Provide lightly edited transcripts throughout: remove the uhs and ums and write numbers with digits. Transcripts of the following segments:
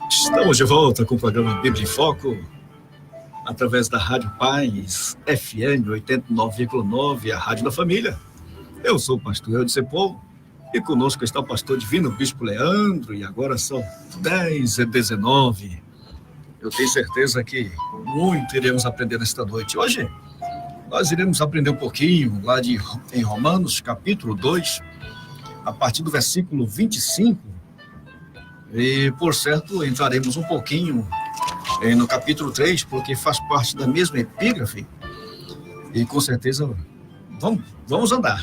Estamos de volta com o programa Bíblia em Foco, através da Rádio Paz, FM 89,9, a Rádio da Família. Eu sou o pastor Eudes Paul e conosco está o pastor Divino Bispo Leandro, e agora são 10h19. Eu tenho certeza que muito iremos aprender nesta noite. Hoje nós iremos aprender um pouquinho lá em Romanos, capítulo 2, a partir do versículo 25. E, por certo, entraremos um pouquinho no capítulo 3, porque faz parte da mesma epígrafe. E, com certeza, vamos andar.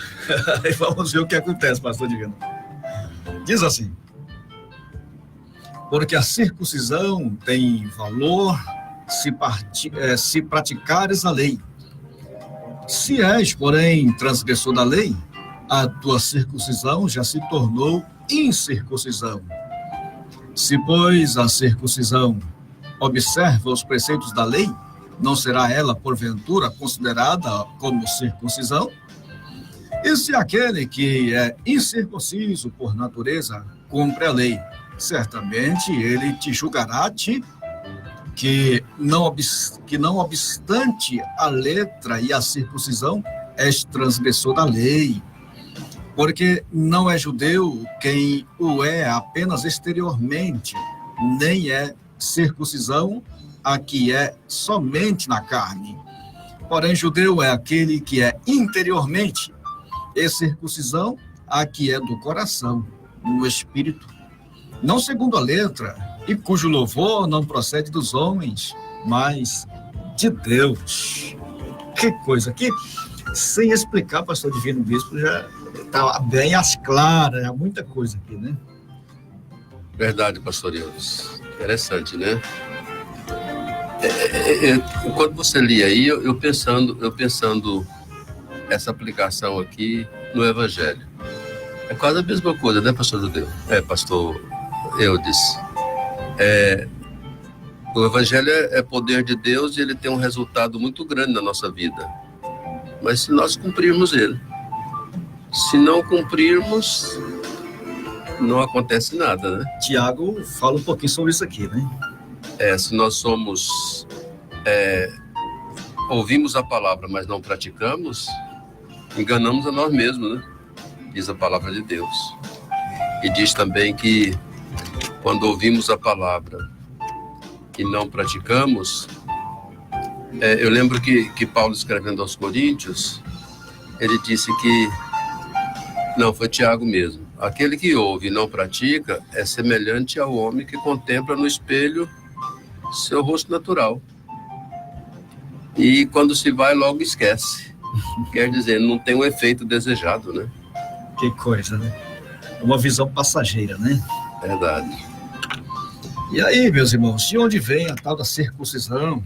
E vamos ver o que acontece, pastor Divino. Diz assim: porque a circuncisão tem valor se praticares a lei. Se és, porém, transgressor da lei, a tua circuncisão já se tornou incircuncisão. Se, pois, a circuncisão observa os preceitos da lei, não será ela, porventura, considerada como circuncisão? E se aquele que é incircunciso por natureza cumpre a lei, certamente ele te julgará que não obstante a letra e a circuncisão, és transgressor da lei. Porque não é judeu quem o é apenas exteriormente, nem é circuncisão a que é somente na carne. Porém, judeu é aquele que é interiormente, e circuncisão a que é do coração, no espírito, não segundo a letra, e cujo louvor não procede dos homens, mas de Deus. Que coisa, que sem explicar, pastor Divino Bispo, já está bem às claras, há muita coisa aqui, né? Verdade, pastor Eudes. Interessante, né? Quando você lia aí, eu pensando essa aplicação aqui no Evangelho. É quase a mesma coisa, né, pastor Judeu? Pastor Eudes. O Evangelho é poder de Deus e ele tem um resultado muito grande na nossa vida. Mas se nós cumprirmos ele. Se não cumprirmos, não acontece nada, né? Tiago fala um pouquinho sobre isso aqui, né? Se nós ouvimos a palavra, mas não praticamos, enganamos a nós mesmos, né? Diz a palavra de Deus. E diz também que quando ouvimos a palavra e não praticamos, eu lembro que Paulo, escrevendo aos Coríntios, ele disse que, não, foi Tiago mesmo, aquele que ouve e não pratica é semelhante ao homem que contempla no espelho seu rosto natural. E quando se vai, logo esquece. Quer dizer, não tem o efeito desejado, né? Que coisa, né? Uma visão passageira, né? Verdade. E aí, meus irmãos, de onde vem a tal da circuncisão?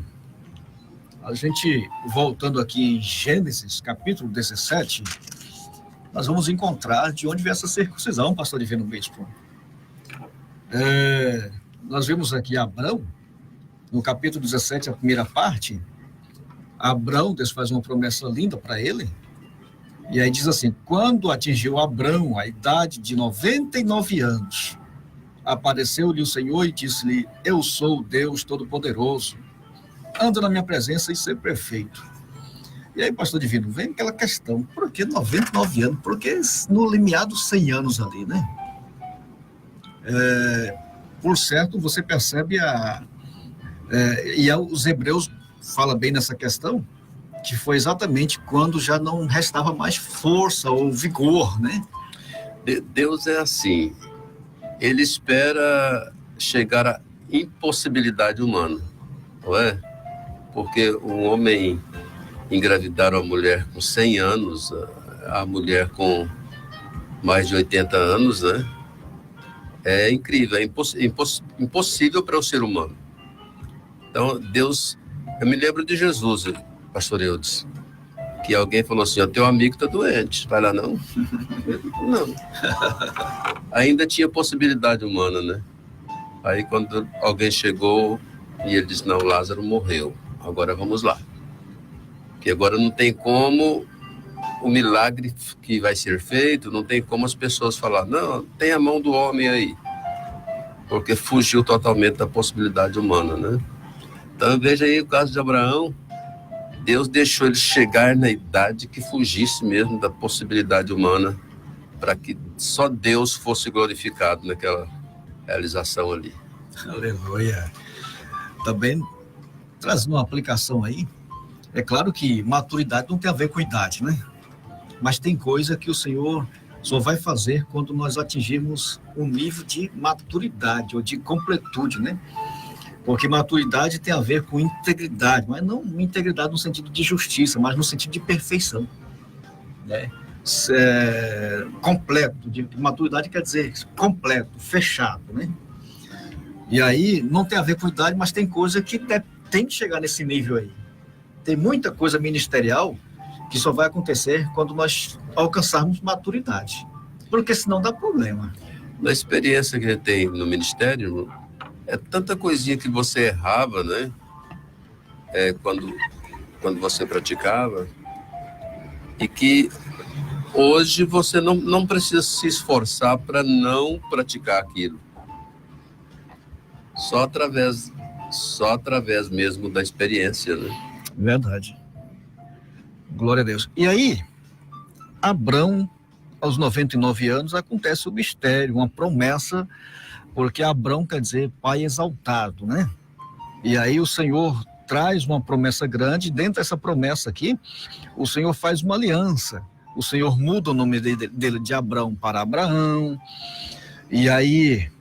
A gente, voltando aqui em Gênesis, capítulo 17, nós vamos encontrar de onde vem essa circuncisão, pastor Divino Bispo. Nós vemos aqui Abrão, no capítulo 17, a primeira parte. Abrão, Deus faz uma promessa linda para ele, e aí diz assim: quando atingiu Abrão a idade de 99 anos, apareceu-lhe o Senhor e disse-lhe: eu sou o Deus Todo-Poderoso, anda na minha presença e ser perfeito. E aí, pastor Divino, vem aquela questão: por que 99 anos? Por que no limiar dos 100 anos ali, né? Por certo, você percebe os hebreus falam bem nessa questão, que foi exatamente quando já não restava mais força ou vigor, né? Deus é assim, ele espera chegar à impossibilidade humana, não é? Porque um homem engravidar uma mulher com 100 anos, a mulher com mais de 80 anos, né? É incrível, é impossível para o ser humano. Então, Deus... Eu me lembro de Jesus, pastor Eudes, que alguém falou assim: o teu amigo está doente, vai lá não? Não. Ainda tinha possibilidade humana, né? Aí quando alguém chegou e ele disse: não, Lázaro morreu, agora vamos lá. Que agora não tem como o milagre que vai ser feito, não tem como as pessoas falar: não, tem a mão do homem aí. porque fugiu totalmente da possibilidade humana, né? Então veja aí o caso de Abraão. Deus deixou ele chegar na idade que fugisse mesmo da possibilidade humana, para que só Deus fosse glorificado naquela realização ali. Aleluia. Também trazendo uma aplicação aí, é claro que maturidade não tem a ver com idade, né? Mas tem coisa que o Senhor só vai fazer quando nós atingirmos um nível de maturidade ou de completude, né? Porque maturidade tem a ver com integridade, mas não integridade no sentido de justiça, mas no sentido de perfeição, né? Completo, maturidade quer dizer completo, fechado, né? E aí não tem a ver com idade, mas tem coisa que tem que chegar nesse nível aí. Tem muita coisa ministerial que só vai acontecer quando nós alcançarmos maturidade, porque senão dá problema. Na experiência que ele tem no ministério, é tanta coisinha que você errava, né? Quando você praticava, e que hoje você não precisa se esforçar para não praticar aquilo. Só através mesmo da experiência, né? Verdade. Glória a Deus. E aí, Abrão, aos 99 anos, acontece o mistério, uma promessa, porque Abrão quer dizer pai exaltado, né? E aí o Senhor traz uma promessa grande, dentro dessa promessa aqui, o Senhor faz uma aliança. O Senhor muda o nome dele de Abrão para Abraão, e aí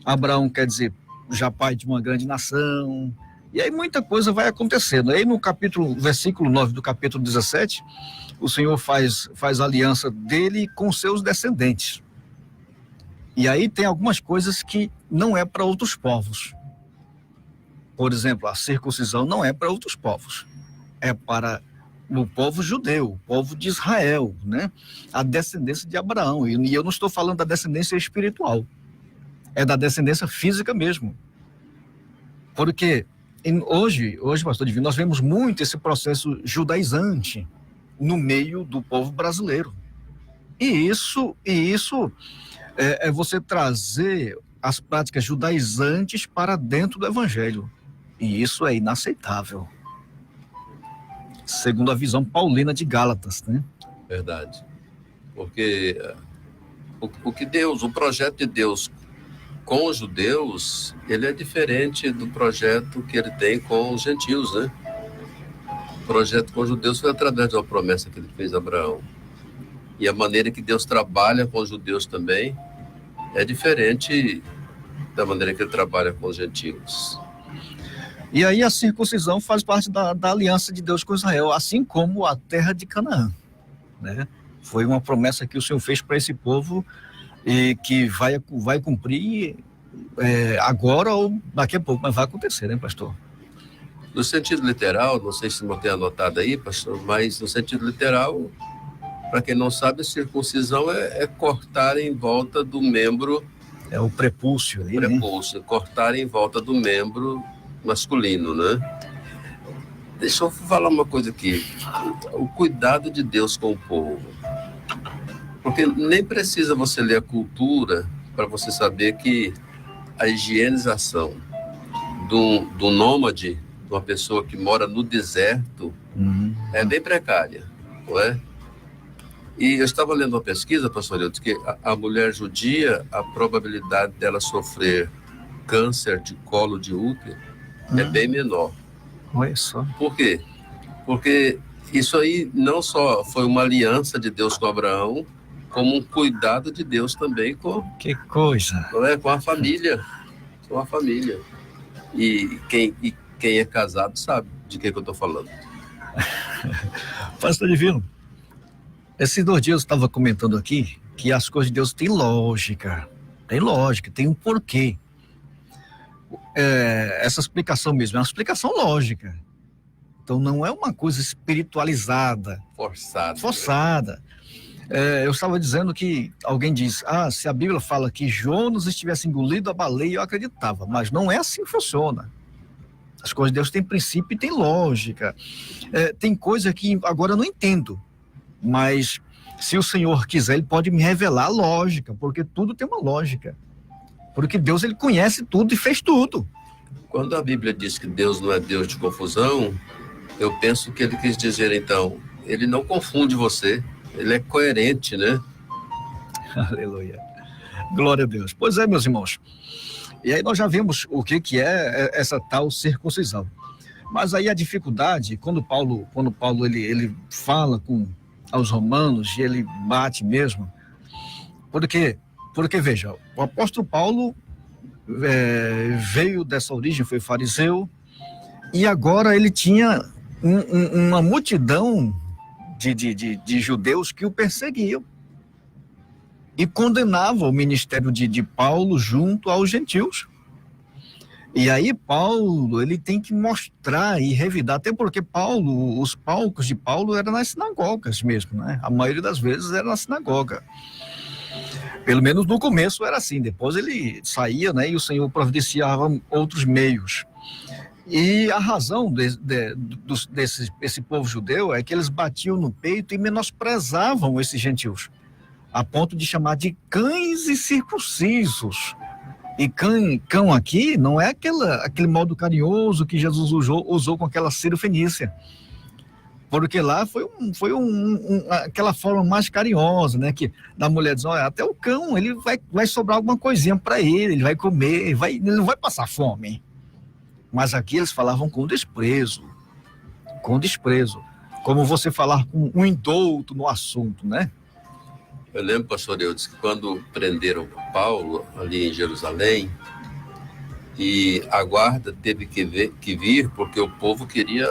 Abraão quer dizer já pai de uma grande nação, e aí muita coisa vai acontecendo. Aí no versículo 9 do capítulo 17, o Senhor faz aliança dele com seus descendentes. E aí tem algumas coisas que não é para outros povos. Por exemplo, a circuncisão não é para outros povos. É para o povo judeu, o povo de Israel, né? A descendência de Abraão. E eu não estou falando da descendência espiritual. É da descendência física mesmo. Porque hoje, pastor Divino, nós vemos muito esse processo judaizante no meio do povo brasileiro. E isso é você trazer as práticas judaizantes para dentro do evangelho. E isso é inaceitável. Segundo a visão paulina de Gálatas, né? Verdade. Porque o projeto de Deus com os judeus, ele é diferente do projeto que ele tem com os gentios, né? O projeto com os judeus foi através de uma promessa que ele fez a Abraão. E a maneira que Deus trabalha com os judeus também é diferente da maneira que ele trabalha com os gentios. E aí a circuncisão faz parte da aliança de Deus com Israel, assim como a terra de Canaã, né? Foi uma promessa que o Senhor fez para esse povo e que vai cumprir agora ou daqui a pouco, mas vai acontecer, né, pastor? No sentido literal, não sei se não tem anotado aí, pastor, mas no sentido literal, para quem não sabe, a circuncisão é cortar em volta do membro... É o prepúcio ali, prepúcio, né? Cortar em volta do membro masculino, né? Deixa eu falar uma coisa aqui. O cuidado de Deus com o povo. Porque nem precisa você ler a cultura para você saber que a higienização do nômade, de uma pessoa que mora no deserto, é bem precária, não é? E eu estava lendo uma pesquisa, pastor Leandro, que a mulher judia, a probabilidade dela sofrer câncer de colo de útero é bem menor. Olha só. Por quê? Porque isso aí não só foi uma aliança de Deus com Abraão, como um cuidado de Deus também com... Que coisa! Não é? Com a família. Com a família. E quem é casado sabe de que eu estou falando. Pastor Divino, esses 2 dias eu estava comentando aqui que as coisas de Deus têm lógica, tem um porquê. Essa explicação mesmo é uma explicação lógica. Então não é uma coisa espiritualizada, forçada. Eu estava dizendo que alguém diz, se a Bíblia fala que Jonas estivesse engolido a baleia, eu acreditava, mas não é assim que funciona. As coisas de Deus têm princípio e têm lógica. Tem coisa que agora eu não entendo, mas se o Senhor quiser, Ele pode me revelar a lógica, porque tudo tem uma lógica. Porque Deus, ele conhece tudo e fez tudo. Quando a Bíblia diz que Deus não é Deus de confusão, eu penso que ele quis dizer, então, ele não confunde você, ele é coerente, né? Aleluia. Glória a Deus. Pois é, meus irmãos. E aí nós já vimos o que é essa tal circuncisão. Mas aí a dificuldade, quando Paulo ele fala aos romanos e ele bate mesmo, porque veja, o apóstolo Paulo veio dessa origem, foi fariseu, e agora ele tinha uma multidão de judeus que o perseguiam e condenavam o ministério de Paulo junto aos gentios. E aí Paulo, ele tem que mostrar e revidar, até porque os palcos de Paulo eram nas sinagogas mesmo, né? A maioria das vezes era na sinagoga. Pelo menos no começo era assim, depois ele saía, né? E o Senhor providenciava outros meios. E a razão desse povo judeu é que eles batiam no peito e menosprezavam esses gentios, a ponto de chamar de cães e circuncisos. E cão aqui não é aquele modo carinhoso que Jesus usou com aquela Ciro Fenícia, porque lá foi aquela forma mais carinhosa, né? Que da mulher diz, olha, até o cão, ele vai sobrar alguma coisinha para ele vai comer, ele não vai passar fome. Mas aqui eles falavam com desprezo, como você falar com um indouto no assunto, né? Eu lembro, pastor Eudes, que quando prenderam Paulo ali em Jerusalém, e a guarda teve que vir porque o povo queria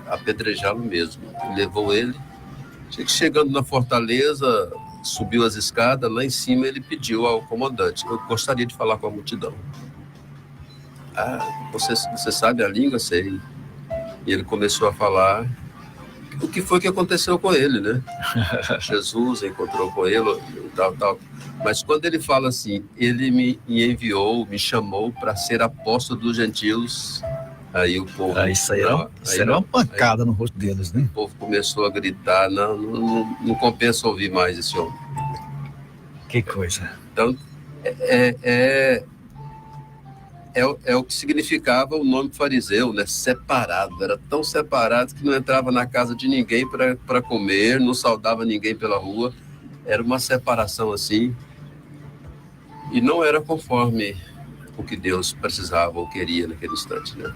apedrejá-lo mesmo. Levou ele, chegando na fortaleza, subiu as escadas, lá em cima ele pediu ao comandante, eu gostaria de falar com a multidão. Você sabe a língua? Sei. E ele começou a falar o que foi que aconteceu com ele, né? Jesus encontrou com ele, tal. Mas quando ele fala assim, ele me enviou, me chamou para ser apóstolo dos gentios, aí o povo... Isso aí era uma pancada no rosto deles, né? O povo começou a gritar, não compensa ouvir mais esse homem. Que coisa. Então, é o que significava o nome fariseu, né? Separado. Era tão separado que não entrava na casa de ninguém para comer, não saudava ninguém pela rua. Era uma separação assim. E não era conforme o que Deus precisava ou queria naquele instante, né?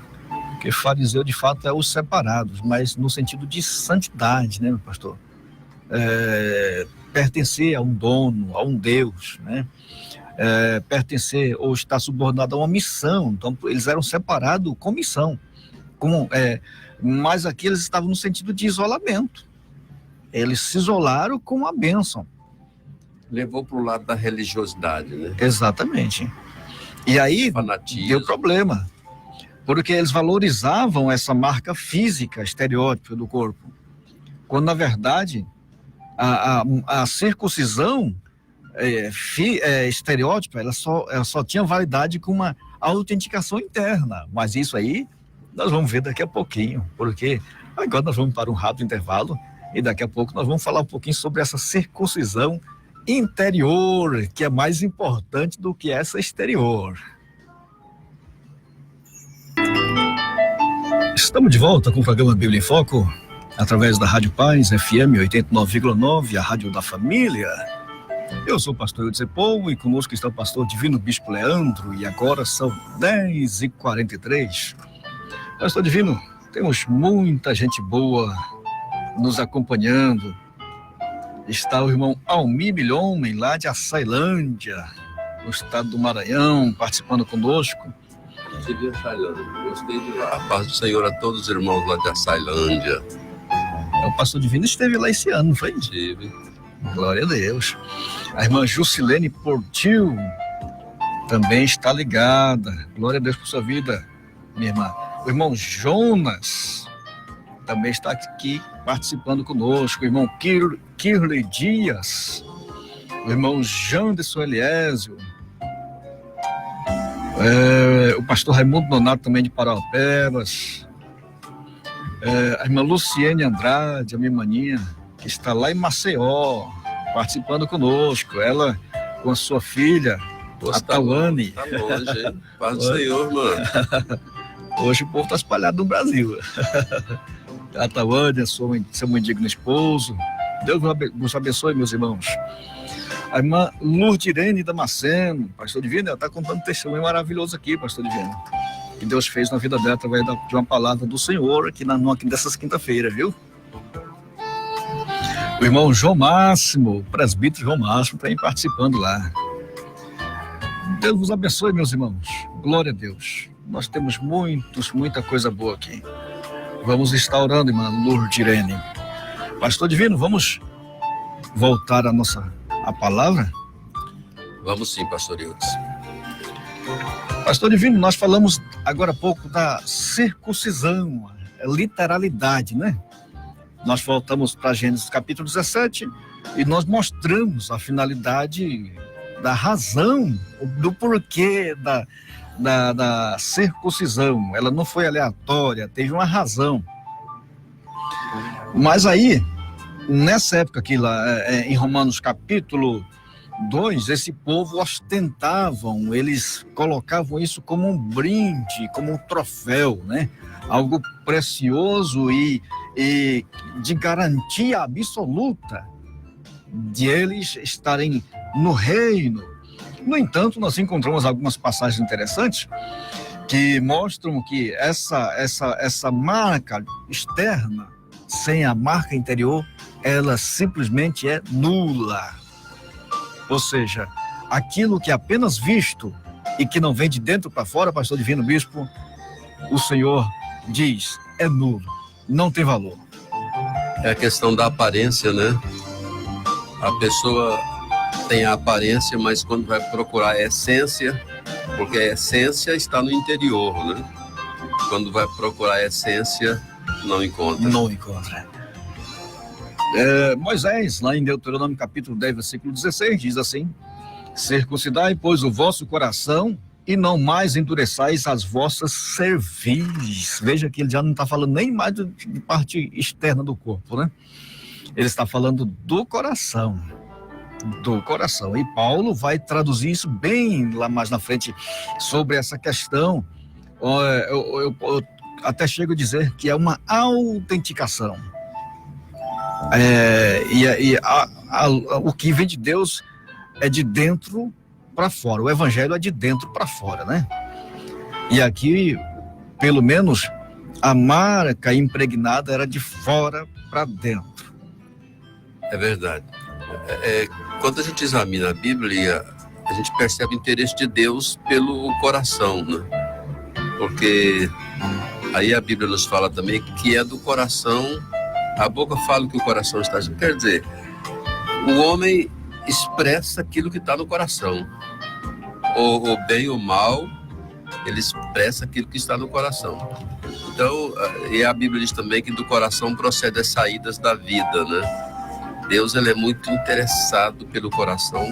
Porque fariseu, de fato, é os separados, mas no sentido de santidade, né, meu pastor? Pertencer a um dono, a um Deus, né? Pertencer ou estar subordinado a uma missão. Então eles eram separados com missão, mas aqui eles estavam no sentido de isolamento. Eles se isolaram com a bênção. Levou para o lado da religiosidade, né? Exatamente. E aí fanatismo. Deu problema, porque eles valorizavam essa marca física, estereótipo do corpo, quando na verdade a circuncisão estereótipa, ela só tinha validade com uma autenticação interna. Mas isso aí nós vamos ver daqui a pouquinho, porque agora nós vamos para um rápido intervalo e daqui a pouco nós vamos falar um pouquinho sobre essa circuncisão interior, que é mais importante do que essa exterior. Estamos de volta com o programa Bíblia em Foco, através da Rádio Paz, FM 89,9, a Rádio da Família. Eu sou o pastor Eudes Paul e conosco está o pastor Divino Bispo Leandro, e agora são 10h43. Pastor Divino, temos muita gente boa nos acompanhando. Está o irmão Almir Milhomem, lá de Açailândia, no estado do Maranhão, participando conosco. Cheguei a Açailândia, gostei de lá. A paz do Senhor a todos os irmãos lá de Açailândia. O pastor Divino esteve lá esse ano, não foi? Estive. Glória a Deus. A irmã Jusilene Portil também está ligada. Glória a Deus por sua vida, minha irmã. O irmão Jonas também está aqui participando conosco. O irmão Kirley Dias. O irmão Janderson Eliésio. O pastor Raimundo Donato também de Parauapebas. A irmã Luciene Andrade, a minha maninha, que está lá em Maceió, participando conosco. Ela com a sua filha, Poxa, a Tawane. Tá longe, hein? Paz do Senhor, mano. Hoje o povo está espalhado no Brasil. A Tawane, seu indigno esposo. Deus vos abençoe, meus irmãos. A irmã Lourdes Irene Damasceno, pastor Divino, ela está contando um testemunho maravilhoso aqui, pastor Divino, que Deus fez na vida dela através de uma palavra do Senhor aqui dessas quinta-feiras, viu? O irmão João Máximo, o presbítero João Máximo, está aí participando lá. Deus vos abençoe, meus irmãos. Glória a Deus. Nós temos muita coisa boa aqui. Vamos estar orando, irmã Lourdes Irene. Pastor Divino, vamos voltar a palavra? Vamos sim, pastor Eudes. Pastor Divino, nós falamos agora há pouco da circuncisão, literalidade, né? Nós voltamos para Gênesis capítulo 17 e nós mostramos a finalidade da razão, do porquê da circuncisão. Ela não foi aleatória, teve uma razão. Mas aí, nessa época aqui lá, em Romanos capítulo 2, esse povo ostentavam, eles colocavam isso como um brinde, como um troféu, né? Algo precioso e de garantia absoluta de eles estarem no reino. No entanto, nós encontramos algumas passagens interessantes que mostram que essa marca externa, sem a marca interior, ela simplesmente é nula. Ou seja, aquilo que é apenas visto e que não vem de dentro para fora, pastor Divino Bispo, o Senhor diz, é nulo, não tem valor. É a questão da aparência, né? A pessoa tem a aparência, mas quando vai procurar a essência, porque a essência está no interior, né? Quando vai procurar a essência, não encontra. Não encontra. Moisés, lá em Deuteronômio capítulo 10, versículo 16, diz assim: circuncidai, pois, o vosso coração e não mais endureçais as vossas cerviz. Veja que ele já não está falando nem mais de parte externa do corpo, né? Ele está falando do coração. Do coração. E Paulo vai traduzir isso bem lá mais na frente sobre essa questão. Eu até chego a dizer que é uma autenticação. O que vem de Deus é de dentro para fora. O evangelho é de dentro para fora, né? E aqui, pelo menos, a marca impregnada era de fora para dentro. É verdade. Quando a gente examina a Bíblia, a gente percebe o interesse de Deus pelo coração, né? Porque aí a Bíblia nos fala também que é do coração, a boca fala que o coração está... Quer dizer, o homem expressa aquilo que está no coração. O bem ou o mal, ele expressa aquilo que está no coração. Então, e a Bíblia diz também que do coração procede as saídas da vida, né? Deus, ele é muito interessado pelo coração,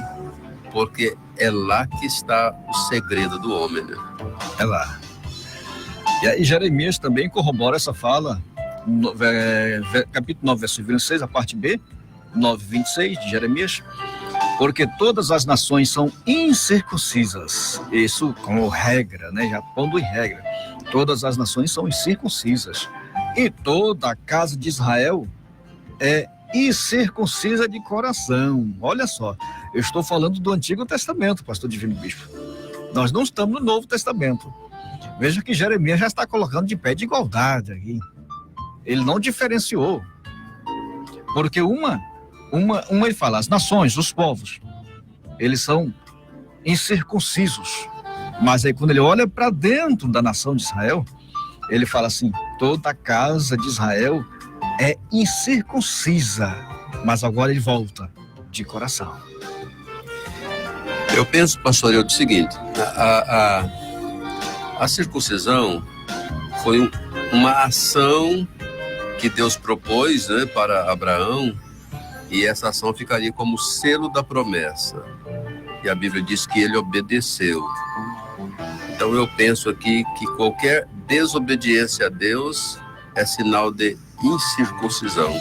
porque é lá que está o segredo do homem, né? É lá. E aí Jeremias também corrobora essa fala, capítulo 9, versículo 26, a parte B, 9:26 de Jeremias, porque todas as nações são incircuncisas, isso como regra, né? Já pondo em regra, todas as nações são incircuncisas, e toda a casa de Israel é incircuncisa de coração. Olha só, eu estou falando do Antigo Testamento, pastor Divino Bispo. Nós não estamos no Novo Testamento. Veja que Jeremias já está colocando de pé de igualdade aqui. Ele não diferenciou. Porque uma ele fala, as nações, os povos, eles são incircuncisos. Mas aí quando ele olha para dentro da nação de Israel, ele fala assim, toda a casa de Israel é incircuncisa, mas agora ele volta de coração. Eu penso, pastor, o seguinte, a circuncisão foi uma ação que Deus propôs, né, para Abraão, e essa ação ficaria como selo da promessa. E a Bíblia diz que ele obedeceu. Então eu penso aqui que qualquer desobediência a Deus é sinal de incircuncisão.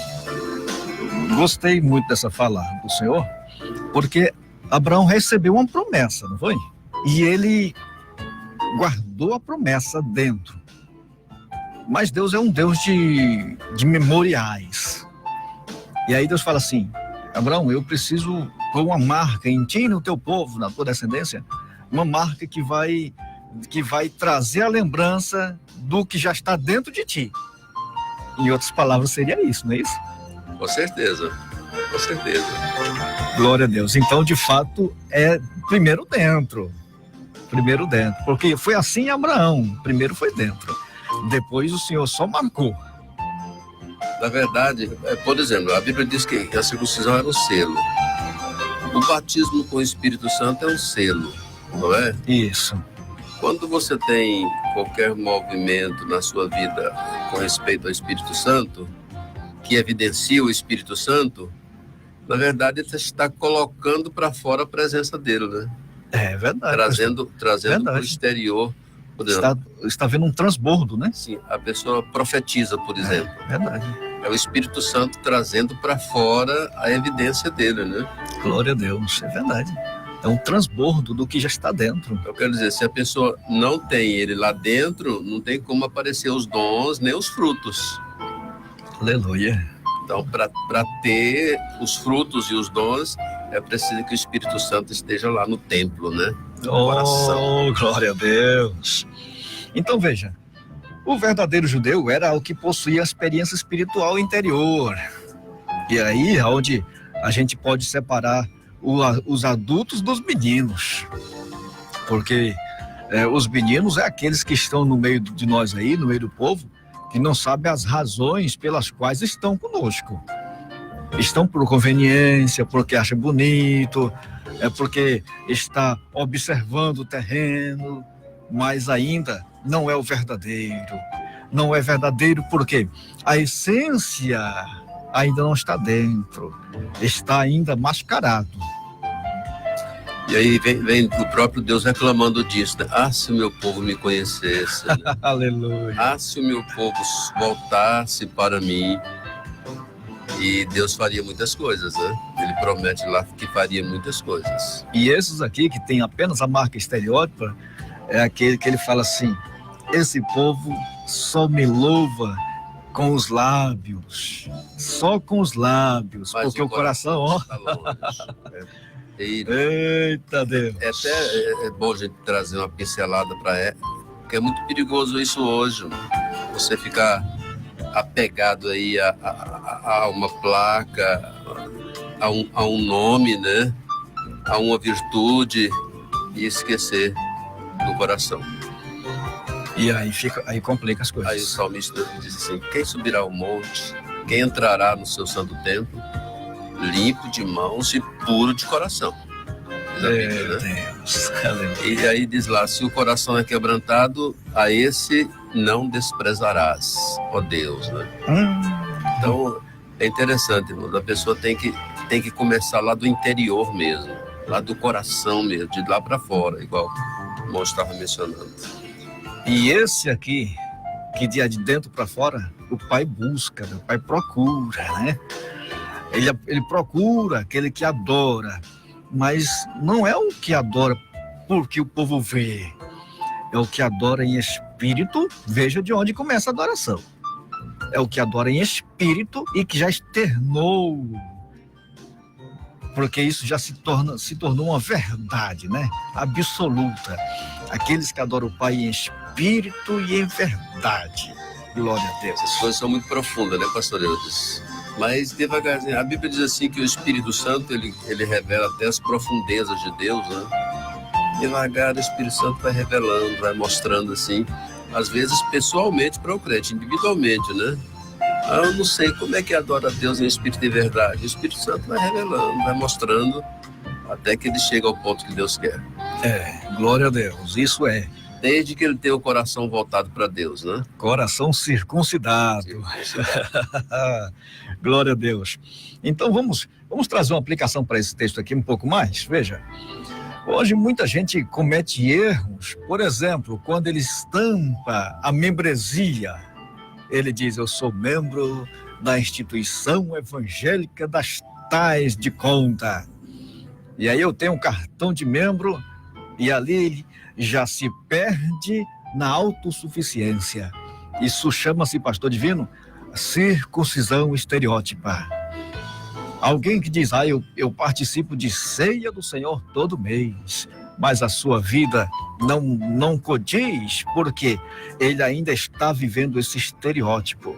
Gostei muito dessa fala do Senhor, porque Abraão recebeu uma promessa, não foi? e ele guardou a promessa dentro. Mas Deus é um Deus de memoriais. E aí Deus fala assim: Abraão, eu preciso pôr uma marca em ti e no teu povo, na tua descendência, uma marca que vai trazer a lembrança do que já está dentro de ti. Em outras palavras, seria isso, não é isso? Com certeza, com certeza. Glória a Deus. Então, de fato, é primeiro dentro, porque foi assim em Abraão, primeiro foi dentro, depois o Senhor só marcou. Na verdade, por exemplo, a Bíblia diz que a circuncisão era um selo. O batismo com o Espírito Santo é um selo, não é? Isso. Quando você tem qualquer movimento na sua vida com respeito ao Espírito Santo, que evidencia o Espírito Santo, na verdade você está colocando para fora a presença dele, né? É verdade. Trazendo para o exterior. Por exemplo, está vendo um transbordo, né? Sim, a pessoa profetiza, por exemplo. É verdade. É o Espírito Santo trazendo para fora a evidência dele, né? Glória a Deus, é verdade. É um transbordo do que já está dentro. Eu quero dizer, se a pessoa não tem ele lá dentro, não tem como aparecer os dons nem os frutos. Aleluia. Então, para ter os frutos e os dons, é preciso que o Espírito Santo esteja lá no templo, né? No coração. Glória a Deus. Então, veja, o verdadeiro judeu era o que possuía a experiência espiritual interior. E aí é onde a gente pode separar os adultos dos meninos. Porque os meninos é aqueles que estão no meio de nós aí, no meio do povo, que não sabem as razões pelas quais estão conosco. Estão por conveniência, porque acha bonito, porque está observando o terreno, mas ainda não é o verdadeiro. Não é verdadeiro porque a essência ainda não está dentro, está ainda mascarado. E aí vem o próprio Deus reclamando disso, né? Ah, se o meu povo me conhecesse, né? Aleluia. Ah, se o meu povo voltasse para mim. E Deus faria muitas coisas, né? Ele promete lá que faria muitas coisas. E esses aqui, que tem apenas a marca estereótipa, é aquele que ele fala assim: esse povo só me louva com os lábios, só com os lábios, mas porque o coração, ó. Está longe. Eita Deus. É bom a gente trazer uma pincelada para porque é muito perigoso isso hoje. Você ficar apegado aí a uma placa, a um nome, né? A uma virtude e esquecer do coração. E aí complica as coisas. Aí o salmista diz assim: quem subirá ao monte, quem entrará no seu santo templo, limpo de mãos e puro de coração. Bíblia, né? Deus. E aí diz lá: se o coração é quebrantado, a esse não desprezarás, ó Deus, né? Então é interessante, irmão, a pessoa tem que começar lá do interior mesmo, lá do coração mesmo, de lá para fora, igual o irmão estava mencionando. E esse aqui, que de dentro para fora, o pai busca, o pai procura, né? Ele procura aquele que adora, mas não é o que adora porque o povo vê, é o que adora em espírito. Veja de onde começa a adoração. É o que adora em espírito e que já externou, porque isso já se tornou uma verdade, né? Absoluta. Aqueles que adoram o Pai em espírito e em verdade. Glória a Deus. Essas coisas são muito profundas, né, pastor Eudes? Mas devagarzinho, a Bíblia diz assim que o Espírito Santo, ele revela até as profundezas de Deus, né? Devagar o Espírito Santo vai revelando, vai mostrando assim, às vezes pessoalmente para o crente, individualmente, né? Eu não sei como é que adora a Deus em espírito e verdade. O Espírito Santo vai revelando, vai mostrando, até que ele chega ao ponto que Deus quer. Glória a Deus, isso é. Desde que ele tem o coração voltado para Deus, né? Coração circuncidado. Glória a Deus. Então vamos trazer uma aplicação para esse texto aqui um pouco mais. Veja, hoje muita gente comete erros. Por exemplo, quando ele estampa a membresia, ele diz: eu sou membro da instituição evangélica das tais de conta. E aí eu tenho um cartão de membro E ali ele já se perde na autossuficiência. Isso chama-se, pastor divino, circuncisão estereótipa. Alguém que diz, eu participo de ceia do Senhor todo mês, mas a sua vida não condiz, porque ele ainda está vivendo esse estereótipo.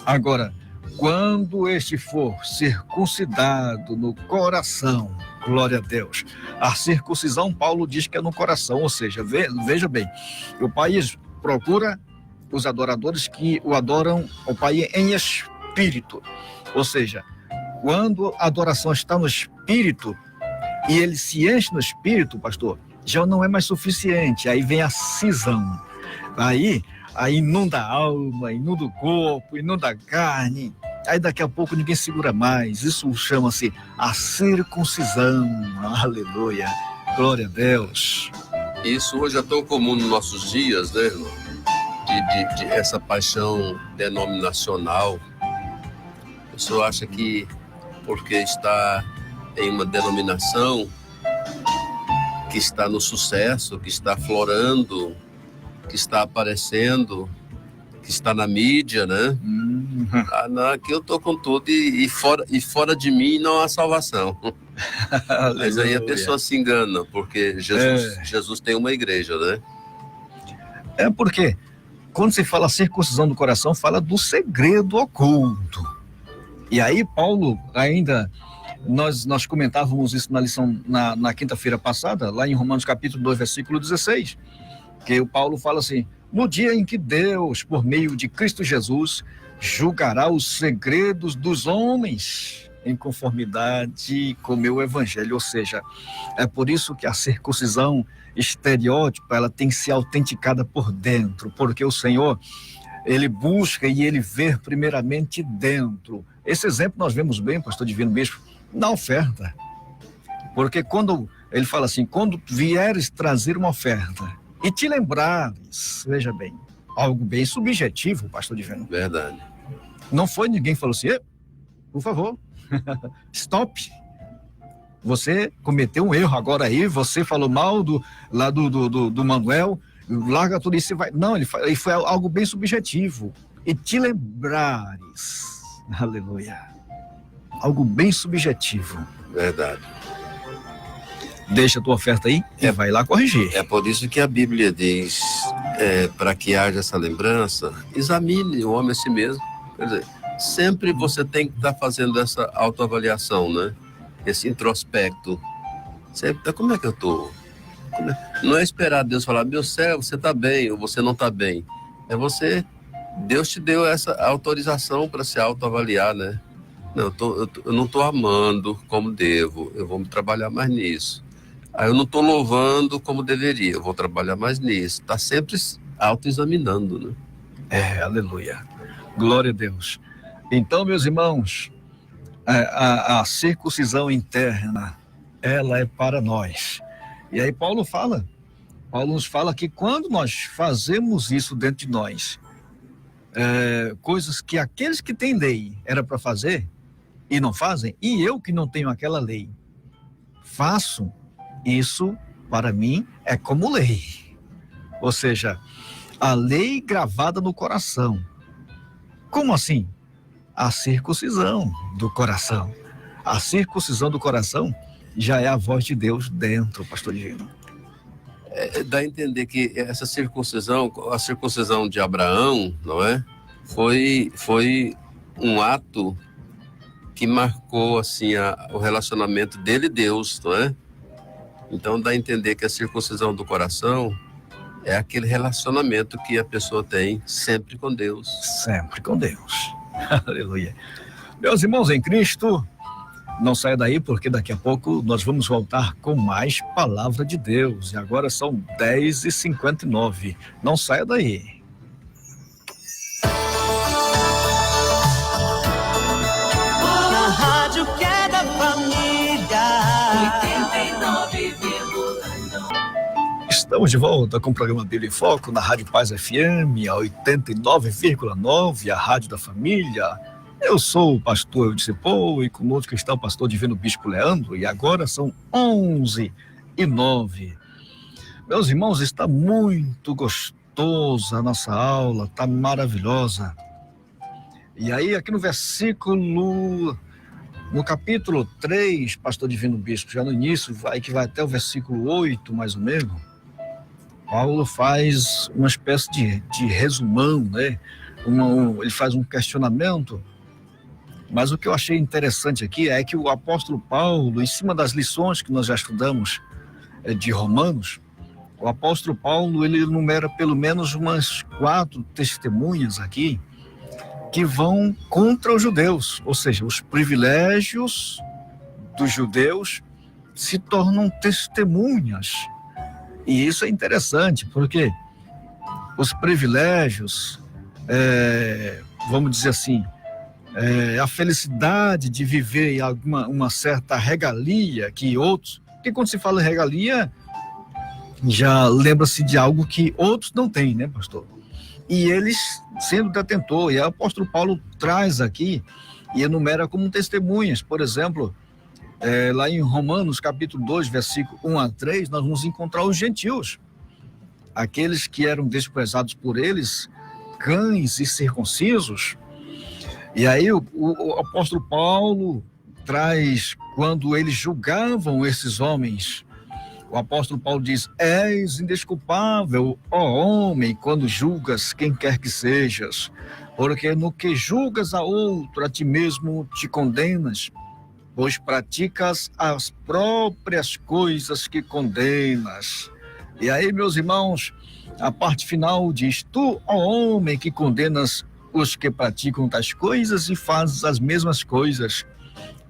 Agora, quando este for circuncidado no coração, glória a Deus, a circuncisão, Paulo diz que é no coração, ou seja, veja bem, o país procura os adoradores que o adoram, o Pai, em espírito, ou seja, quando a adoração está no espírito e ele se enche no espírito, pastor, já não é mais suficiente, aí vem a cisão, aí inunda a alma, inunda o corpo, inunda a carne, aí daqui a pouco ninguém segura mais. Isso chama-se a circuncisão. Aleluia, glória a Deus. Isso hoje é tão comum nos nossos dias, né, irmão? De essa paixão denominacional. A pessoa acha que porque está em uma denominação que está no sucesso, que está florando, que está aparecendo, que está na mídia, né? Não, aqui eu tô com tudo e fora de mim não há salvação. Mas aí a pessoa se engana, porque Jesus tem uma igreja, né? É porque quando se fala circuncisão do coração, fala do segredo oculto. E aí Paulo ainda, nós comentávamos isso na lição na quinta-feira passada, lá em Romanos capítulo 2, versículo 16, que o Paulo fala assim, no dia em que Deus, por meio de Cristo Jesus, julgará os segredos dos homens em conformidade com o meu evangelho, ou seja, é por isso que a circuncisão estereótipa, ela tem que ser autenticada por dentro, porque o Senhor, ele busca e ele vê primeiramente dentro. Esse exemplo nós vemos bem, pastor Divino Bispo, na oferta, porque quando ele fala assim, quando vieres trazer uma oferta e te lembrares, veja bem, algo bem subjetivo, pastor Divino. Verdade. Não foi ninguém que falou assim, por favor, stop. Você cometeu um erro agora aí, você falou mal do Manuel, larga tudo isso e vai. Não, ele foi algo bem subjetivo. E te lembrares, aleluia, algo bem subjetivo. Verdade. Deixa a tua oferta aí e vai lá corrigir. É por isso que a Bíblia diz, para que haja essa lembrança, examine o homem a si mesmo. Quer dizer, sempre você tem que estar fazendo essa autoavaliação, né? Esse introspecto. Sempre, como é que eu estou? Não é esperar Deus falar, meu céu, você está bem ou você não está bem. É você, Deus te deu essa autorização para se autoavaliar, né? Não, eu não estou amando como devo, eu vou trabalhar mais nisso. Aí eu não estou louvando como deveria, eu vou trabalhar mais nisso. Está sempre autoexaminando, né? Aleluia. Glória a Deus. Então, meus irmãos, a circuncisão interna, ela é para nós. E aí Paulo nos fala que quando nós fazemos isso dentro de nós, coisas que aqueles que têm lei era para fazer e não fazem, e eu que não tenho aquela lei, faço, isso para mim é como lei. Ou seja, a lei gravada no coração. Como assim? A circuncisão do coração. A circuncisão do coração já é a voz de Deus dentro, pastor Divino. Dá a entender que essa circuncisão, a circuncisão de Abraão, não é? Foi um ato que marcou assim o relacionamento dele e Deus, não é? Então dá a entender que a circuncisão do coração é aquele relacionamento que a pessoa tem sempre com Deus. Sempre com Deus. Aleluia. Meus irmãos em Cristo, não saia daí, porque daqui a pouco nós vamos voltar com mais palavra de Deus. E agora são 10h59. Não saia daí. Na rádio que é da família 89,9. Estamos de volta com o programa Bíblia em Foco na Rádio Paz FM, a 89,9, a Rádio da Família. Eu sou o pastor Eudicipou e conosco está o pastor Divino Bispo Leandro, e agora são 11h09. Meus irmãos, está muito gostosa a nossa aula, está maravilhosa. E aí, aqui no capítulo 3, Pastor Divino Bispo, já no início, que vai até o versículo 8, mais ou menos, Paulo faz uma espécie de resumão, né? Ele faz um questionamento, mas o que eu achei interessante aqui é que o apóstolo Paulo, em cima das lições que nós já estudamos de Romanos, o apóstolo Paulo, ele enumera pelo menos umas 4 testemunhas aqui que vão contra os judeus, ou seja, os privilégios dos judeus se tornam testemunhas. E isso é interessante, porque os privilégios, vamos dizer assim, a felicidade de viver em uma certa regalia que outros... Porque quando se fala em regalia, já lembra-se de algo que outros não têm, né, pastor? E eles sendo detentor. E o apóstolo Paulo traz aqui e enumera como testemunhas. Por exemplo, lá em Romanos, capítulo 2, versículo 1 a 3, nós vamos encontrar os gentios. Aqueles que eram desprezados por eles, cães e circuncisos. E aí o apóstolo Paulo traz, quando eles julgavam esses homens, o apóstolo Paulo diz: és indesculpável, ó homem, quando julgas quem quer que sejas, porque no que julgas a outro, a ti mesmo te condenas, pois praticas as próprias coisas que condenas. E aí, meus irmãos, a parte final diz: tu, ó homem, que condenas os que praticam tais coisas e fazes as mesmas coisas,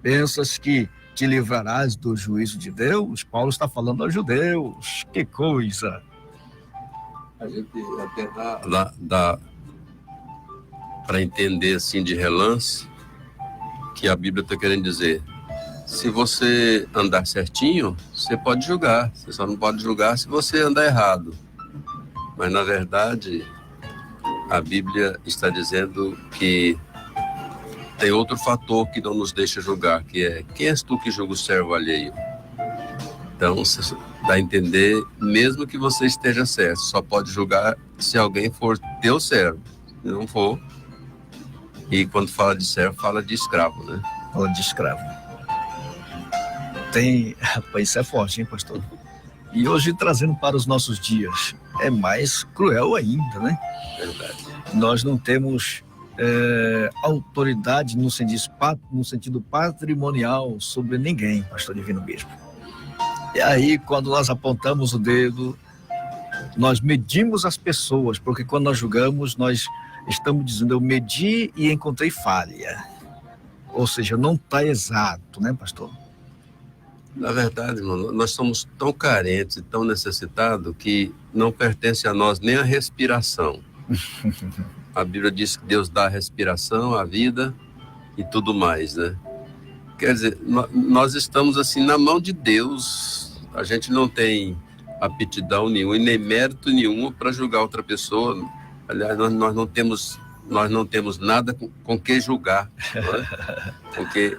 pensas que te livrarás do juízo de Deus? Paulo está falando aos judeus. Que coisa! A gente até dá para entender assim de relance que a Bíblia está querendo dizer: se você andar certinho, você pode julgar. Você só não pode julgar se você andar errado. Mas na verdade, a Bíblia está dizendo que tem outro fator que não nos deixa julgar, que é: quem és tu que julga o servo alheio? Então, você dá a entender, mesmo que você esteja certo, só pode julgar se alguém for teu servo. Se não for, e quando fala de servo, fala de escravo, né? Fala de escravo. Rapaz, isso é forte, hein, pastor? E hoje, trazendo para os nossos dias, é mais cruel ainda, né? Verdade. Nós não temos autoridade no sentido patrimonial sobre ninguém, pastor Divino Bispo. E aí, quando nós apontamos o dedo, nós medimos as pessoas, porque quando nós julgamos, nós estamos dizendo: eu medi e encontrei falha. Ou seja, não está exato, né, pastor? Na verdade, irmão, nós somos tão carentes e tão necessitados que não pertence a nós nem a respiração. A Bíblia diz que Deus dá a respiração, a vida e tudo mais, né? Quer dizer, nós estamos assim na mão de Deus. A gente não tem aptidão nenhuma e nem mérito nenhum para julgar outra pessoa. Aliás, nós não temos nada com que julgar, não é? Porque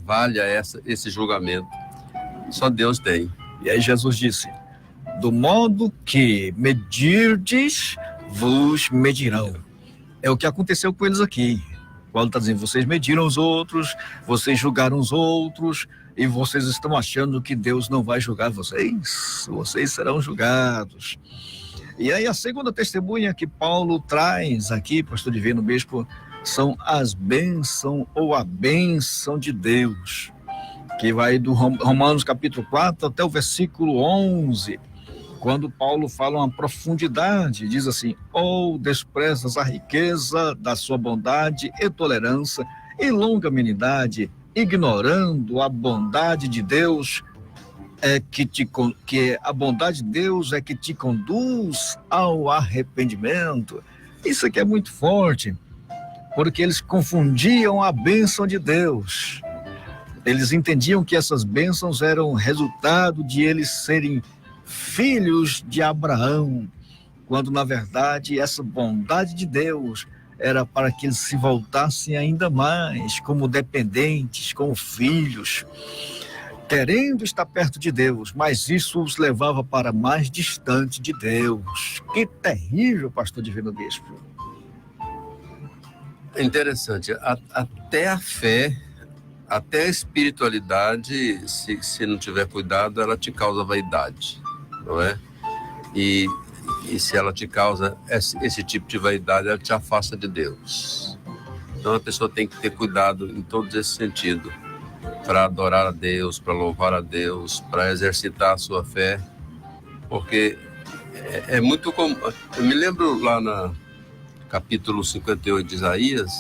valha esse julgamento. Só Deus tem. E aí Jesus disse: do modo que medirdes, vos medirão. É o que aconteceu com eles aqui. Paulo está dizendo: vocês mediram os outros, vocês julgaram os outros, e vocês estão achando que Deus não vai julgar vocês. Vocês serão julgados. E aí a segunda testemunha que Paulo traz aqui, pastor Divino Bispo, são as bênçãos ou a bênção de Deus, que vai do Romanos capítulo 4 até o versículo 11, quando Paulo fala uma profundidade, diz assim: ou desprezas a riqueza da sua bondade e tolerância e longanimidade, ignorando a bondade de Deus, que a bondade de Deus é que te conduz ao arrependimento. Isso aqui é muito forte, porque eles confundiam a bênção de Deus. Eles entendiam que essas bênçãos eram resultado de eles serem filhos de Abraão, quando na verdade essa bondade de Deus era para que eles se voltassem ainda mais como dependentes, como filhos. querendo estar perto de Deus, mas isso os levava para mais distante de Deus. Que terrível, pastor Divino Bispo. É interessante, até a fé, até a espiritualidade, se não tiver cuidado, ela te causa vaidade, não é? E se ela te causa esse tipo de vaidade, ela te afasta de Deus. Então a pessoa tem que ter cuidado em todos esse sentido, para adorar a Deus, para louvar a Deus, para exercitar a sua fé, porque é muito comum. Eu me lembro lá na capítulo 58 de Isaías,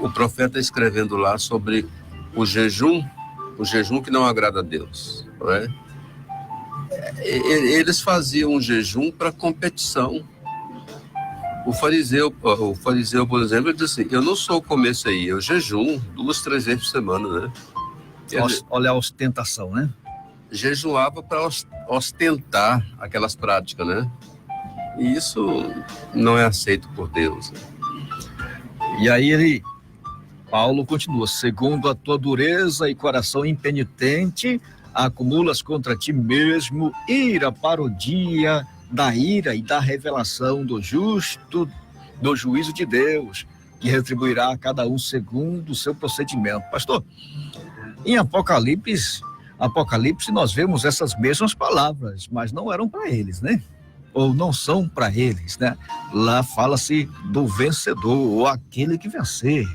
o profeta escrevendo lá sobre o jejum que não agrada a Deus, não é? Eles faziam um jejum para competição. O fariseu, por exemplo, ele disse assim: eu não sou comer isso aí, eu jejum 2, 3 vezes por semana, né? Olha a ostentação, né? Jejuava para ostentar aquelas práticas, né? E isso não é aceito por Deus. E aí Paulo continua: segundo a tua dureza e coração impenitente, acumulas contra ti mesmo ira para o dia da ira e da revelação do juízo de Deus, que retribuirá a cada um segundo o seu procedimento. Pastor, em Apocalipse nós vemos essas mesmas palavras, mas não eram para eles, né? Ou não são para eles, né? Lá fala-se do vencedor, ou aquele que vencer.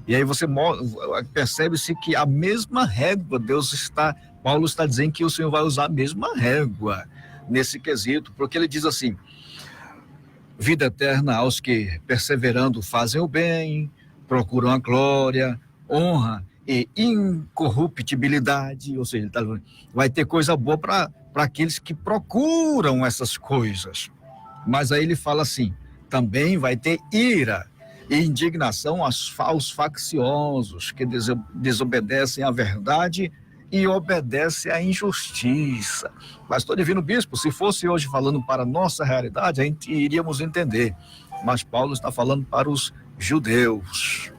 E aí percebe-se que a mesma régua, Paulo está dizendo que o Senhor vai usar a mesma régua nesse quesito, porque ele diz assim: vida eterna aos que perseverando fazem o bem, procuram a glória, honra e incorruptibilidade, ou seja, vai ter coisa boa para aqueles que procuram essas coisas. Mas aí ele fala assim: também vai ter ira e indignação aos facciosos, que desobedecem à verdade e obedecem à injustiça. Pastor Divino Bispo, se fosse hoje falando para a nossa realidade, a gente iríamos entender, mas Paulo está falando para os judeus.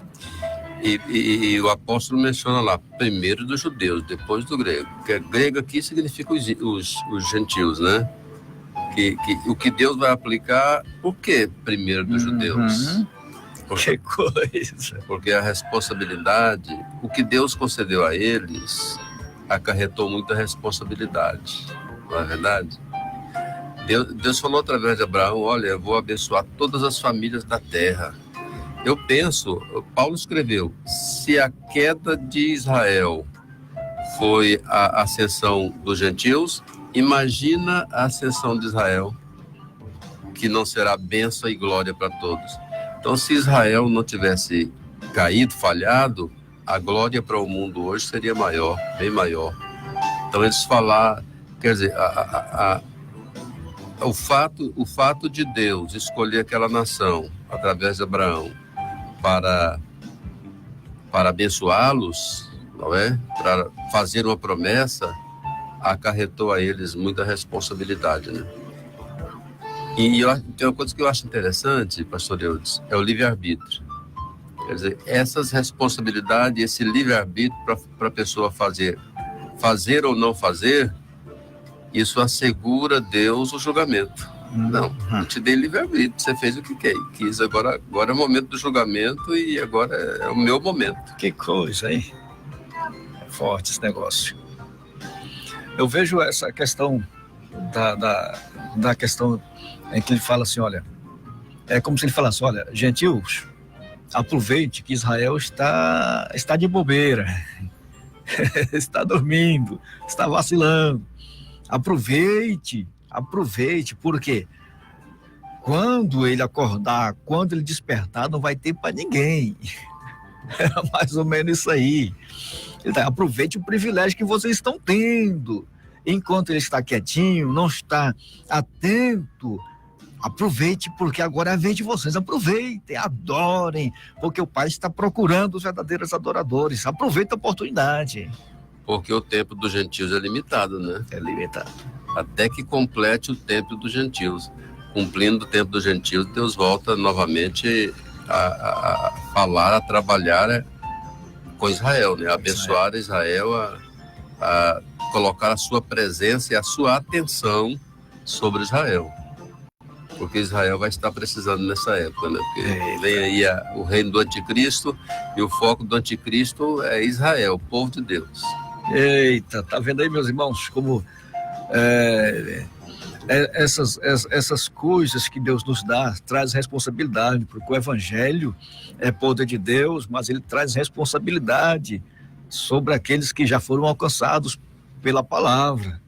E o apóstolo menciona lá, primeiro dos judeus, depois do grego, porque grego aqui significa os gentios, né? O que Deus vai aplicar, por que primeiro dos judeus? Que coisa! Porque a responsabilidade, o que Deus concedeu a eles, acarretou muita responsabilidade, não é verdade? Deus falou através de Abraão: olha, eu vou abençoar todas as famílias da terra. Eu penso, Paulo escreveu, se a queda de Israel foi a ascensão dos gentios, imagina a ascensão de Israel, que não será bênção e glória para todos. Então, se Israel não tivesse caído, falhado, a glória para o mundo hoje seria maior, bem maior. Então, eles falaram, quer dizer, o fato de Deus escolher aquela nação, através de Abraão, para abençoá-los, não é? Para fazer uma promessa, acarretou a eles muita responsabilidade, né? E tem uma coisa que eu acho interessante, pastor Eudes, é o livre-arbítrio. Quer dizer, essas responsabilidades, esse livre-arbítrio para a pessoa fazer ou não fazer, isso assegura Deus o julgamento. Não, eu te dei livre-arbítrio, você fez o que quis, agora é o momento do julgamento e agora é o meu momento. Que coisa, hein? É forte esse negócio. Eu vejo essa questão da questão em que ele fala assim, olha, é como se ele falasse: olha, gentios, aproveite que Israel está de bobeira, está dormindo, está vacilando. Aproveite, porque quando ele acordar, quando ele despertar, não vai ter para ninguém. Era mais ou menos isso aí. Aproveite o privilégio que vocês estão tendo. Enquanto ele está quietinho, não está atento, aproveite, porque agora é a vez de vocês. Aproveitem, adorem, porque o Pai está procurando os verdadeiros adoradores. Aproveite a oportunidade. Porque o tempo dos gentios é limitado, né? É limitado. Até que complete o tempo dos gentios. Cumprindo o tempo dos gentios, Deus volta novamente a falar, a trabalhar com Israel, né? Abençoar Israel a colocar a sua presença e a sua atenção sobre Israel. Porque Israel vai estar precisando nessa época, né? Porque vem aí o reino do anticristo, e o foco do anticristo é Israel, o povo de Deus. Eita, tá vendo aí, meus irmãos, como essas coisas que Deus nos dá traz responsabilidade, porque o evangelho é poder de Deus, mas ele traz responsabilidade sobre aqueles que já foram alcançados pela palavra.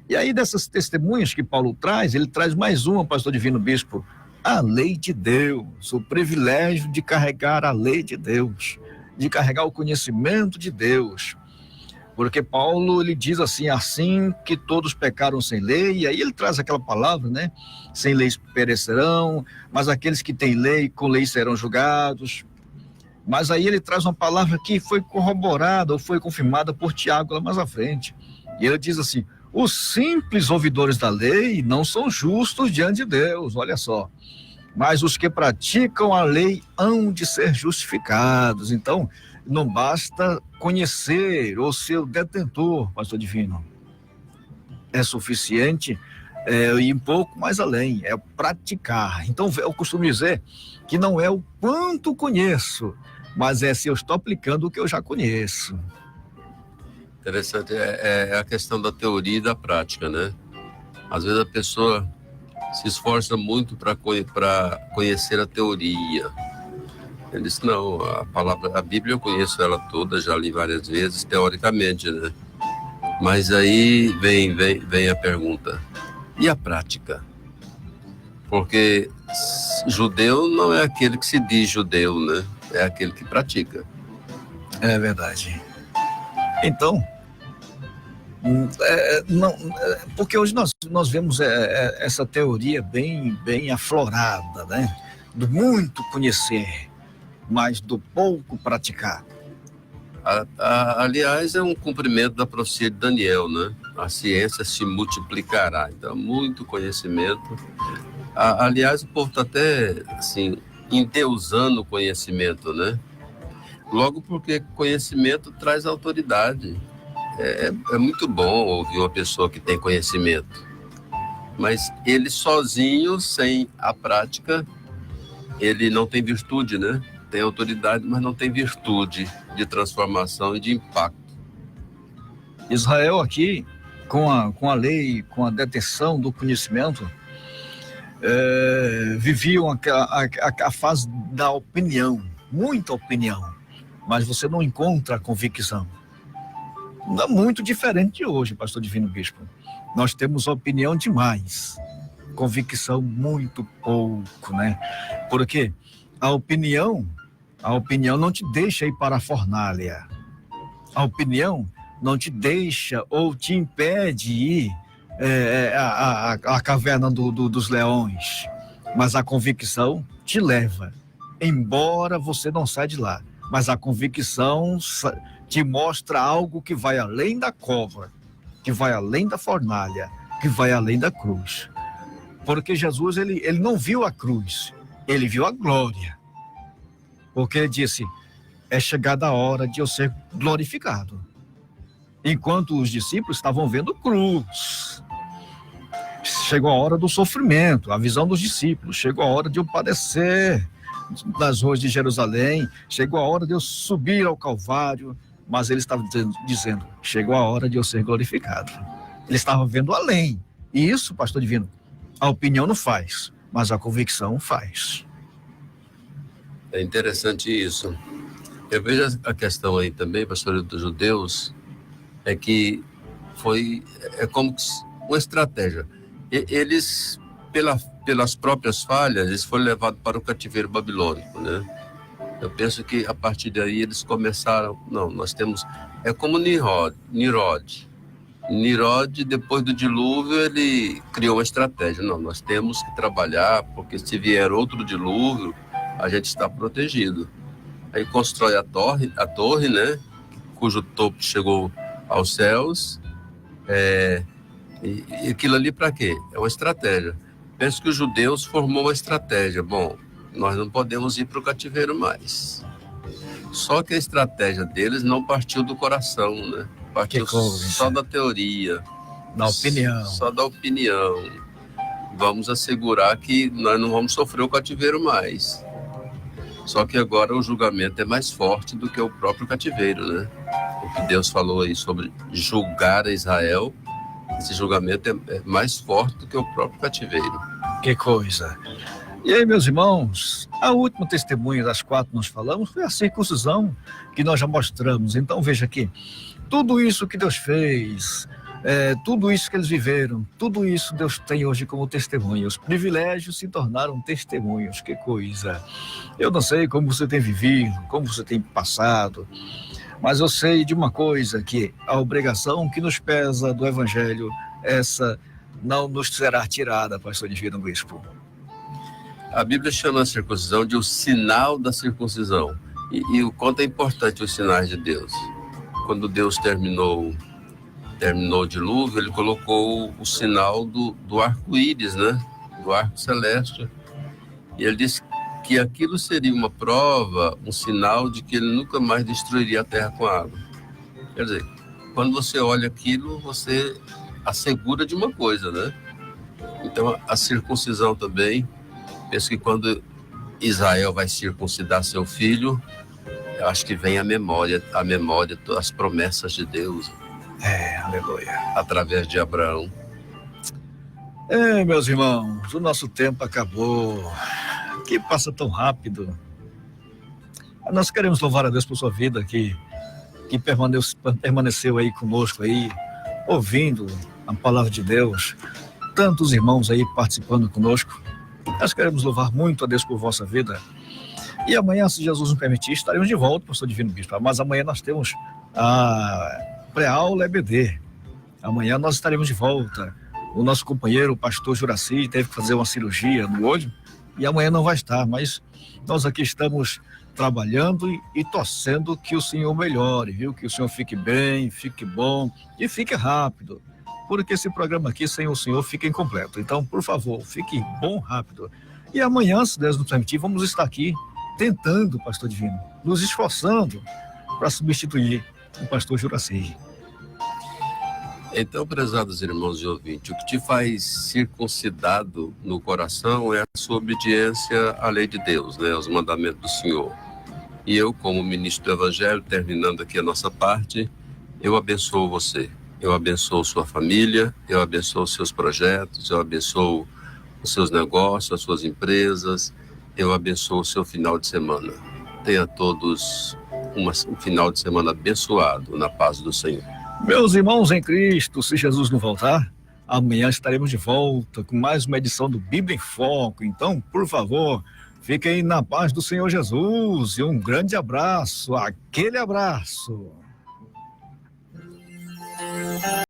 E aí, dessas testemunhas que Paulo traz, ele traz mais uma, pastor Divino Bispo: a lei de Deus, o privilégio de carregar a lei de Deus, de carregar o conhecimento de Deus. Porque Paulo, ele diz assim que todos pecaram sem lei, e aí ele traz aquela palavra, né? Sem leis perecerão, mas aqueles que têm lei, com lei serão julgados. Mas aí ele traz uma palavra que foi corroborada ou foi confirmada por Tiago lá mais à frente. E ele diz assim: os simples ouvidores da lei não são justos diante de Deus, olha só. Mas os que praticam a lei hão de ser justificados. Então, não basta conhecer o seu detentor, pastor Divino. É suficiente ir um pouco mais além, é praticar. Então, eu costumo dizer que não é o quanto conheço, mas é se eu estou aplicando o que eu já conheço. Interessante, é a questão da teoria e da prática, né? Às vezes a pessoa se esforça muito para conhecer a teoria. Ele diz: não, a Bíblia eu conheço ela toda, já li várias vezes, teoricamente, né? Mas aí vem a pergunta: e a prática? Porque judeu não é aquele que se diz judeu, né? É aquele que pratica. É verdade. Então, porque hoje nós vemos essa teoria bem aflorada, né? Do muito conhecer, mas do pouco praticar. Aliás, é um cumprimento da profecia de Daniel, né? A ciência se multiplicará. Então, muito conhecimento. Aliás, o povo está até, assim, endeusando o conhecimento, né? Logo porque conhecimento traz autoridade. É muito bom ouvir uma pessoa que tem conhecimento. Mas ele sozinho, sem a prática, ele não tem virtude, né? Tem autoridade, mas não tem virtude de transformação e de impacto. Israel aqui, com a lei, com a detenção do conhecimento, viviam a fase da opinião, muita opinião, mas você não encontra a convicção. Não é muito diferente de hoje, pastor Divino Bispo. Nós temos opinião demais, convicção muito pouco, né? Porque a opinião não te deixa ir para a fornalha. A opinião não te deixa ou te impede ir à caverna dos leões. Mas a convicção te leva, embora você não saia de lá. Mas a convicção te mostra algo que vai além da cova, que vai além da fornalha, que vai além da cruz. Porque Jesus, ele não viu a cruz, ele viu a glória. Porque ele disse: é chegada a hora de eu ser glorificado. Enquanto os discípulos estavam vendo cruz. Chegou a hora do sofrimento, a visão dos discípulos. Chegou a hora de eu padecer nas ruas de Jerusalém. Chegou a hora de eu subir ao Calvário. Mas ele estava dizendo: chegou a hora de eu ser glorificado. Ele estava vendo além. E isso, pastor Divino, a opinião não faz, mas a convicção faz. É interessante isso. Eu vejo a questão aí também, pastor, dos judeus, é que é como uma estratégia. Eles, pelas próprias falhas, eles foram levados para o cativeiro babilônico, né? Eu penso que a partir daí eles começaram... Não, nós temos... É como Nimrod. Nimrod, depois do dilúvio, ele criou uma estratégia. Não, nós temos que trabalhar, porque se vier outro dilúvio, a gente está protegido. Aí constrói a torre, né? Cujo topo chegou aos céus. E aquilo ali para quê? É uma estratégia. Penso que os judeus formou uma estratégia. Bom, nós não podemos ir para o cativeiro mais. Só que a estratégia deles não partiu do coração, né? Partiu só da teoria. Da opinião. Só da opinião. Vamos assegurar que nós não vamos sofrer o cativeiro mais. Só que agora o julgamento é mais forte do que o próprio cativeiro, né? O que Deus falou aí sobre julgar a Israel, esse julgamento é mais forte do que o próprio cativeiro. Que coisa. E aí, meus irmãos, a última testemunha das 4 que nós falamos foi a circuncisão que nós já mostramos. Então veja aqui, tudo isso que Deus fez, tudo isso que eles viveram, tudo isso Deus tem hoje como testemunha. Os privilégios se tornaram testemunhos. Que coisa. Eu não sei como você tem vivido, como você tem passado, mas eu sei de uma coisa, que a obrigação que nos pesa do Evangelho, essa não nos será tirada, pastor Divino Bispo. A Bíblia chama a circuncisão de o sinal da circuncisão. E o quanto é importante os sinais de Deus. Quando Deus terminou o dilúvio, ele colocou o sinal do arco-íris, né? Do arco celeste. E ele disse que aquilo seria uma prova, um sinal de que ele nunca mais destruiria a terra com água. Quer dizer, quando você olha aquilo, você assegura de uma coisa, né? Então, a circuncisão também, penso que quando Israel vai circuncidar seu filho, eu acho que vem a memória, as promessas de Deus. Aleluia. Através de Abraão. Meus irmãos, o nosso tempo acabou. Que passa tão rápido. Nós queremos louvar a Deus por sua vida, que permaneceu aí conosco, aí, ouvindo a palavra de Deus. Tantos irmãos aí participando conosco. Nós queremos louvar muito a Deus por vossa vida. E amanhã, se Jesus nos permitir, estaremos de volta, pastor Divino Bispo. Mas amanhã nós temos a pré-aula EBD. Amanhã nós estaremos de volta. O nosso companheiro, o pastor Juraci, teve que fazer uma cirurgia no olho e amanhã não vai estar, mas nós aqui estamos trabalhando e torcendo que o Senhor melhore, viu? Que o Senhor fique bem, fique bom e fique rápido, porque esse programa aqui sem o Senhor fica incompleto. Então, por favor, fique bom, rápido. E amanhã, se Deus nos permitir, vamos estar aqui tentando, pastor Divino, nos esforçando para substituir o pastor Juraci. Então, prezados irmãos e ouvintes, o que te faz circuncidado no coração é a sua obediência à lei de Deus, né, aos mandamentos do Senhor. E eu, como ministro do Evangelho, terminando aqui a nossa parte, eu abençoo você, eu abençoo sua família, eu abençoo seus projetos, eu abençoo os seus negócios, as suas empresas, eu abençoo o seu final de semana. Tenha todos um final de semana abençoado na paz do Senhor. Meus irmãos em Cristo, se Jesus não voltar, amanhã estaremos de volta com mais uma edição do Bíblia em Foco. Então, por favor, fiquem na paz do Senhor Jesus e um grande abraço, aquele abraço.